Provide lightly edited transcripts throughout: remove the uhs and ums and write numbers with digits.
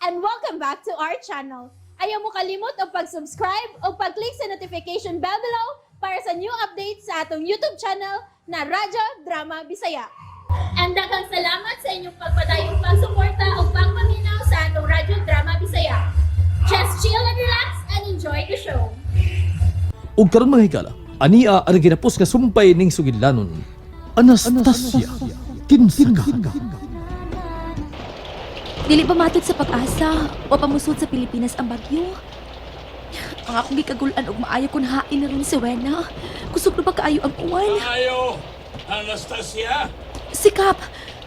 and welcome back to our channel. Ayaw mo kalimot o pag-subscribe o pag-click sa notification bell below para sa new updates sa atong YouTube channel na Radyo Drama Bisaya. And daghang salamat sa inyong pagpadayong pagsuporta o pagpaminaw sa atong Radyo Drama Bisaya. Just chill and relax and enjoy the show. Ug karon mga higala, ania ang ginapos nga sumpay ning sugidlanon. Anastasia, kinsa ka? Dili ba matod sa pag-asa o pamusod sa Pilipinas ang bagyo? Ang akong gikagulan og maayo kung hain na rin si Wena. Kusog na ba kaayo ang uwan? Ayo, Anastasia. Si Kap!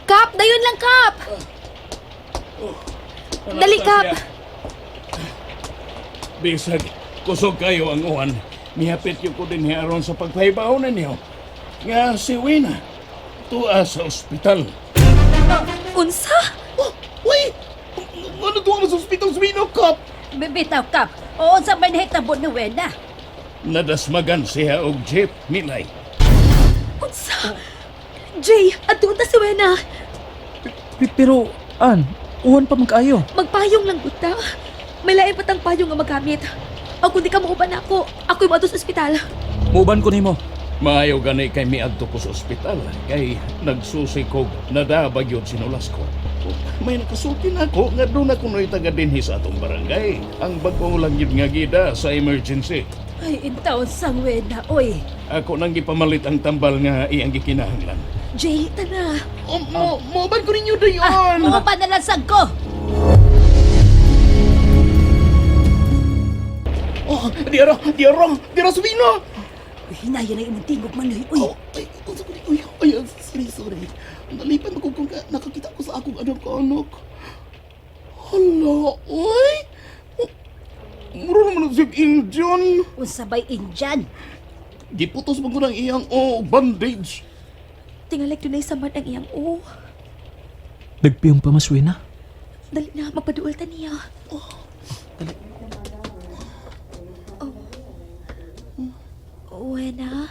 Kap! Dayon lang, Kap! Dali, Kap! Bisag, kusog kayo ang uwan. Mihapit yung ko din aron sa pagpahibaw na niyo. Nga si Wina, tuwa sa ospital. Unsa? Uy! Ano tuwa sa ospital sa Wina, Kap? Bibitaw kap. Oo sa may nahitabo ni Wena. Nadasmagan siya og jeep, Milay. Unsa? Jay, adto ta si Wena. Pero, uwan pa magkaayo. Magpayong lang buta. May lain patang payong nga magamit. O kung di ka mauban ako, ako'y mato sa ospital. Muban ko nimo. Maayo gani kay miadto ko sa ospital. Kay nagsusi ko, nadabag yun sinulas ko. May nakasulti na ako nga doon ako no'y taga dinhi sa atong barangay. Ang bago lang yun nga gida sa emergency. Ay, intaon sang Wena, oy. Ako nang gipamalit ang tambal nga iyang gikinahanglan. Jay, tana. Moban ko ninyo dayon! Mga panalasag ko. Oh, diara subino! Uy, hinaya na yung tingog man, uy. Sorry. Nalipan ako kung nakakita ko sa akong anak-anak. Hala, oy! Mura naman ang Indian. Unsabay Indian. Giputos mo ko ng iyang bandage. Tingalag doon ay samad ang iyang Nagpiyong pa mas Wena. Dali na, magpaduol ta niya. Wena?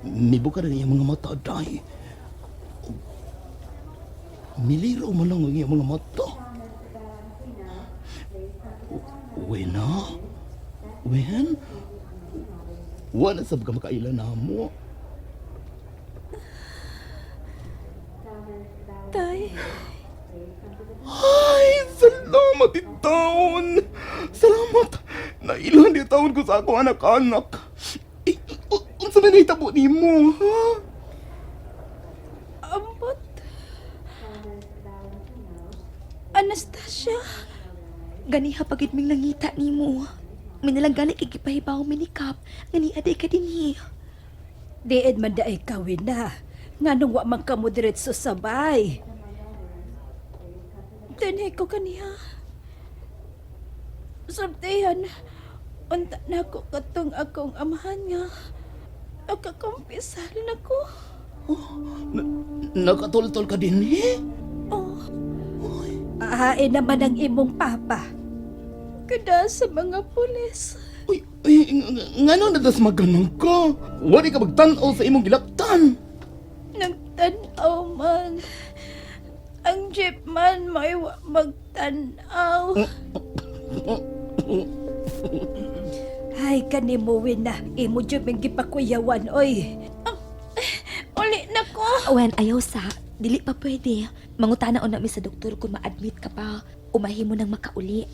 Nibuka na iyang mga mata, day. Miliraw mo lang ang iyang mga mata. Wena? Wen? Wala sa mga makailan na mo. Tay. Ay, salamat itaon! Salamat! Nailan di taon ko sa akong anak-anak. Unsa man nahitabo nimo, ha? Ambot. Anastasia. Ganiha pagit ming nangita ni mo. Minalang gali kikipahibaw mi ni Kap. Ngani aday ka dinhi. Diid man da ikaw, Wena. Nga nung wa man ka mo diretso sabay. Tanay ko kaniha. Sabtayan. Unta na ako katong akong amahan nga. Nakakumpisal na ko. Nakatultol ka din, eh? Oh, Ahain naman ang imong papa. kada sa mga pulis. Uy, nga nang nadasmaganon ka? Wari ka magtanaw sa imong gilaktan. Nagtanaw man. Ang jeep man may magtanaw. Ay, kanimo, Wena. Imo dyan may gipakuyawan, oy. Uli na ko. Wen, ayaw sa. Dili pa pwede. Mangutana o namin sa doktor kung ma-admit ka pa. Umahi mo nang makauli.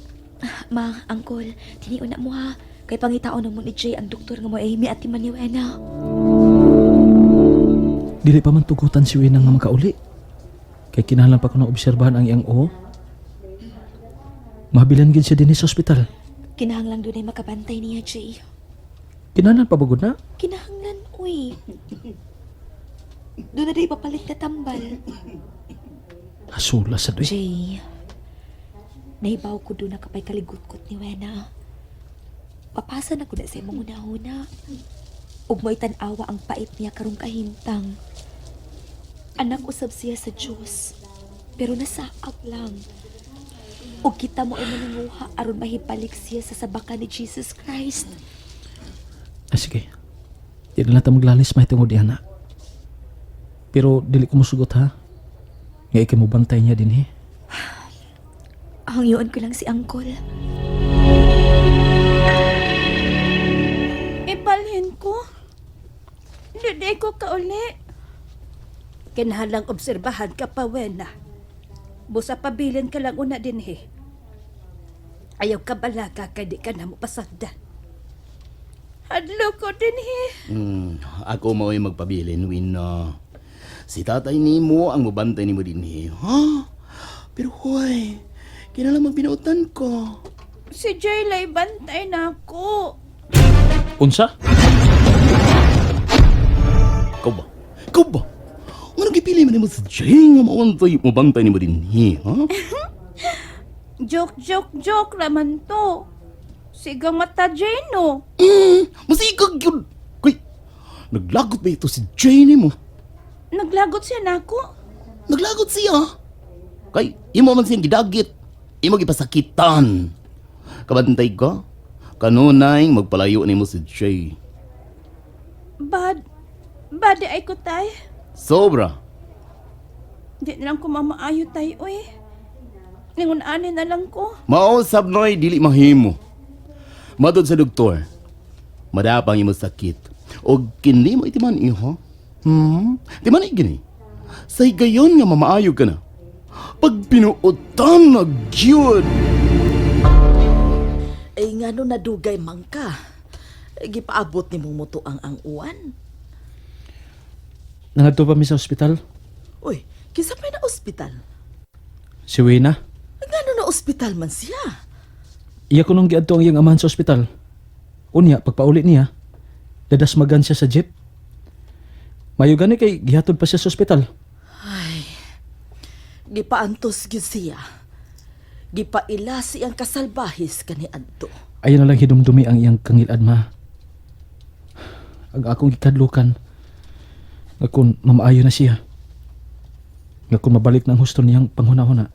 Ma, angkol, tiniuna mo ha. Kay pangitaon na mo ni Jay ang doktor nga mo ay miati man ni Wena. Dili pa man tugutan si Wena nga makauli. Kay kinahanglan pa ko na obserbahan ang iyang Mabilan gid siya din sa ospital. Kinahanglan doon ay makabantay niya, Jay. Kinahanglan pa bagod na? Kinahanglan, uy. Doon na day papalit na tambal. Hasula sa doy. Jay, nahibaw ko doon na kapay kaligot-kot ni Wena. Papasa na ko na sa imong una-una. Ug mo'y tanawa ang pait niya karong kahintang. Anak usab siya sa Diyos, pero nasaak lang. Ug kita mo ay manunguha aron mahibalik siya sa sabakan ni Jesus Christ. Sige. Di na lang ta maglalis may tungod diyan na. Pero dili ko musugot ha. Nga ikay mo bantay niya din Hangyoon ko lang si Uncle. Ipalhin ko. Hindi ko kauli. Kinahanglang obserbahan ka pa, Wena. Busa pabilin ka lang una din, Ayaw ka balaga kay di ka na mo pasagdan. Hadlo ko din, Ako mao'y magpabilin, Wina. Si tatay ni mo ang mabantay ni mo din, Ha? Pero hoy, kinalang magbinutan ko. Si Jaylay bantay na ako. Unsa? Ikaw ba? Ikaw ba? Ano gipili mo sa Jay nga mabantay ni mo din, ha? Joke naman to. Sigang mata, Jano. Masigag yun. Kuy, naglagot ba ito si Jay ni mo? Naglagot siya na ako. Naglagot siya. Kay, imo man siyang gidagit. Imo gipasakitan. Kabantay ka? Kanunay magpalayo ni mo si Jay. Bad ay ko tay. Sobra. Di na lang ko mamaayo tay, oy. Ningun-ani na lang ko. Mausap noy dili mahimo. Madod sa doktor. Madapang imo sakit. O kini mo itiman iho. Timan gini. Say gayon nga mamaayo ka na. Pag pinuotan na gyud. Ay nga no nadugay man ka. Gipaabot ni mong muto ang uwan. Nangadto pa mi sa ospital. Uy, kinsa may na ospital? Si Wena. Nga no na ospital man siya. Iya ko nung giadto ang iyang amahan sa ospital. Unya, pagpauli niya, dadasmagan siya sa jeep. Mayo gani kay gihatod pa siya sa ospital. Gipaantos gyud siya. Gipaila siyang kasalbahis kani adto. Ayon na lang hidumdumi ang iyang kangilad ma. Ang akong gikadlukan nga kung mamaayo na siya. Nga kung mabalik ng husto niyang panghuna-huna.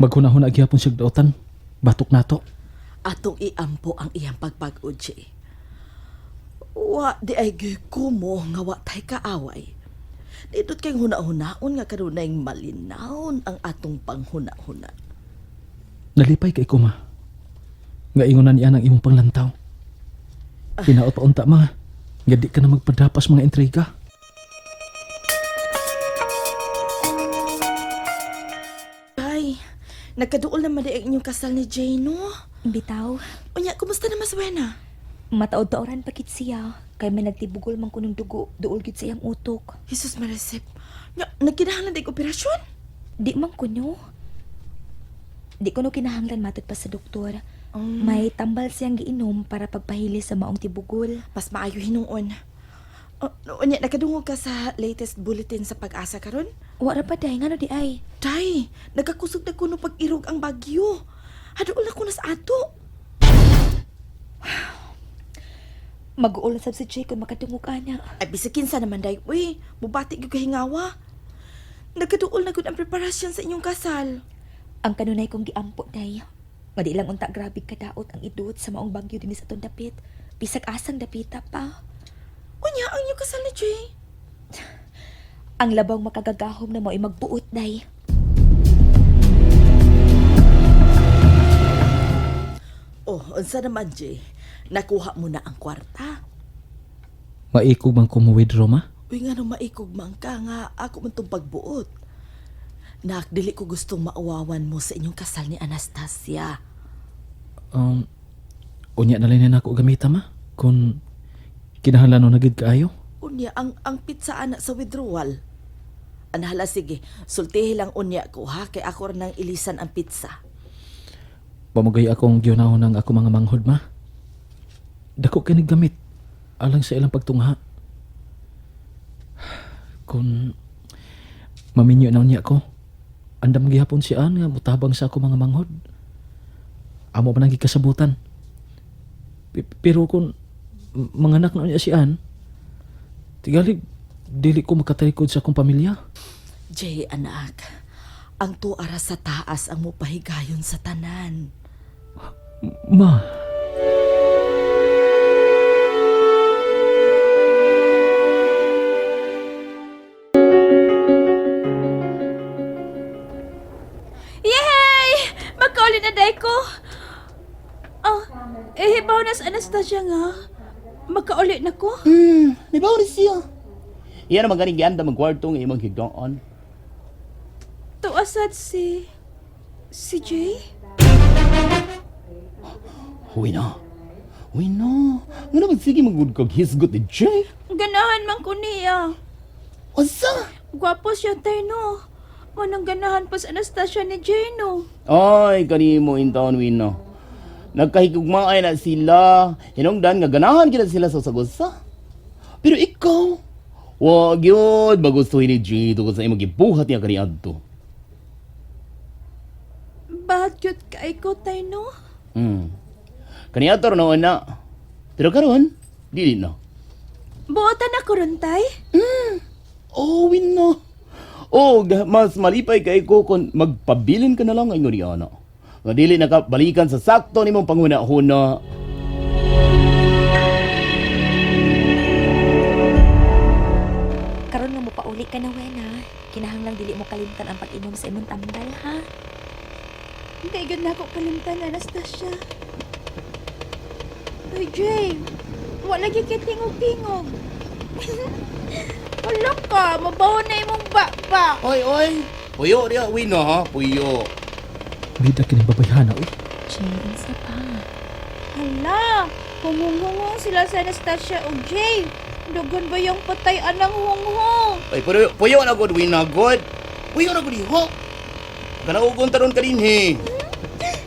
Maghuna-huna gyapon siya daotan. Batok nato. Atong iampo ang iyang pagpag-od siya. Wa di ay kumo nga wa tay kaaway. Dito kay huna-hunaon nga kanunay malinawon ang atong panghuna-huna. Nalipay kay kuma. Nga ingonan niya ng imong panglantaw. Hinaot pa unta ma. Nga di ka na magpadapas mga intriga. Ay, nagkaduol naman di ang inyong kasal ni Jane, no? Bitaw, Unya, kumusta na mas Wena? mataod taoran pakit siya. Kay may nagtibugol man kunong dugo, duol gid sa iyang utok. Jesus Marisip. Nagkinahanglan di operasyon? Di man kunyo. Di kuno kinahanglan matod pa sa doktor. May tambal siyang giinom para pagpahili sa maong tibugol. Mas maayo hinuon. Unya, nakadungog ka sa latest bulletin sa pag-asa karon? Wara pa day, ngano di ay? Day, nagkakusog na kuno pag-irog ang bagyo. Hadool na kuno sa ato. Mag-uol sab si Jay kung makadungog ana. Ay, bisag kinsa naman, day. Uy, bubati yung kahingawa. Nagkaduol na gud ang preparasyon sa inyong kasal. Ang kanunay kong giampo day. Nga di lang unta grabe kadaot ang idut sa maong bagyo dinhi sa atong dapit. Bisag asang dapita pa. Unya, ang inyong kasal ni Jay. Ang labaw makagagahom na mo ay magbuot day. Oh, unsa naman, Jay? Nakuha mo na ang kwarta. Maikog bang kumuwithdraw ma? Uy, nga nung maikog man ka nga, ako man itong pagbuot. Nak, dili ko gustong mauwawan mo sa inyong kasal ni Anastasia. Unya na lang na ako gamita ma. Kung kinahanglan na gid kaayo. Unya, ang pizza anak sa withdrawal. Anahala, sige, sultihi lang unya ko ha, kay ako rin nang ilisan ang pizza. Pamugay akong giyunahon ng ako mga manghod ma. Dako kay gamit alang sa ilang pagtungha. Kung maminyo na niya ko, andam gihapon siya nga mutabang sa ako mga manghod. Amo pa nang gikasabutan. Pero kung manganak na niya siyan, tigali dili ko makatarikod sa akong pamilya. Jay, anak, ang tuara sa taas ang mupahigayon sa tanan. Ma, Nibaw na sa Anastasia nga. Magkaulit na ko. Nibaw ni siya. Iyan naman ganing gianda magkwarto ng imong higdoon. Tuasad si Jay? Uy na. Nga naman sige magud kag hisgot ni Jay. Ganahan man ko niya. Asa? Gwapo siya tayo, no? Manang ganahan pa sa Anastasia ni Jay, no? Ay, kanimo in taon Wino. Nagkahigugmaay na sila. Hinungdan nga ganahan kita sila sa sagosa. Pero ikaw, wag yun bagustuhin ni Jay tungkol sa imong gibuhat niya kaniadto. Bakit ka ikaw tayo, no? Kaniadto noon na. Pero karon, dili na. Buotan ako ron, tay? Oh, Wino. Oh, mas malipay kay ko kung magpabilin ka na lang ingon ni ana. Nga dili nakabalikan sa sakto nimong panghuna-huna. Karon nga mo pauli ka na, Wena. Kinahanglang dili mo kalimtan ang pag-inom sa imong tambal, ha? Hindi agad na ako kalimtan, Anastasia. Uy, Jay. Wala lagi kay tingog-tingog. Wala ka, mabaho na imong baba. Oy. Puyo dia Wino ha, puyo. Bida kini babayhana, uy. Jay, isa pa. Hala, humungungong sila sa Anastasia o Jay. Dugan ba yung patay anang hunghong? Ay, puyo na gud Wino god. Puyo na gud ho. Kana ugon taron ka din he.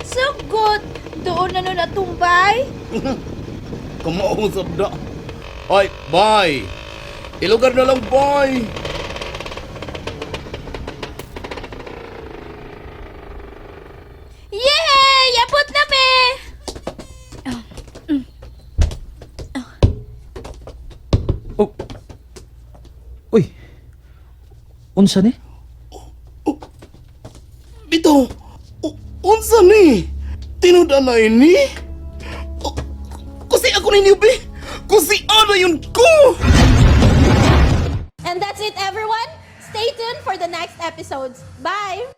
Sagot! Doon na nun natumbay? Kumausap da. Ay, bye. Ilugar na lang, bye. Yay! Yapot na me! Oh. Uy. Unsa ni? Bitaw. Unsa ni? Tinuda na ini? Kusi ako ninyo, be. Kusi ano yun ko? And that's it, everyone. Stay tuned for the next episodes. Bye!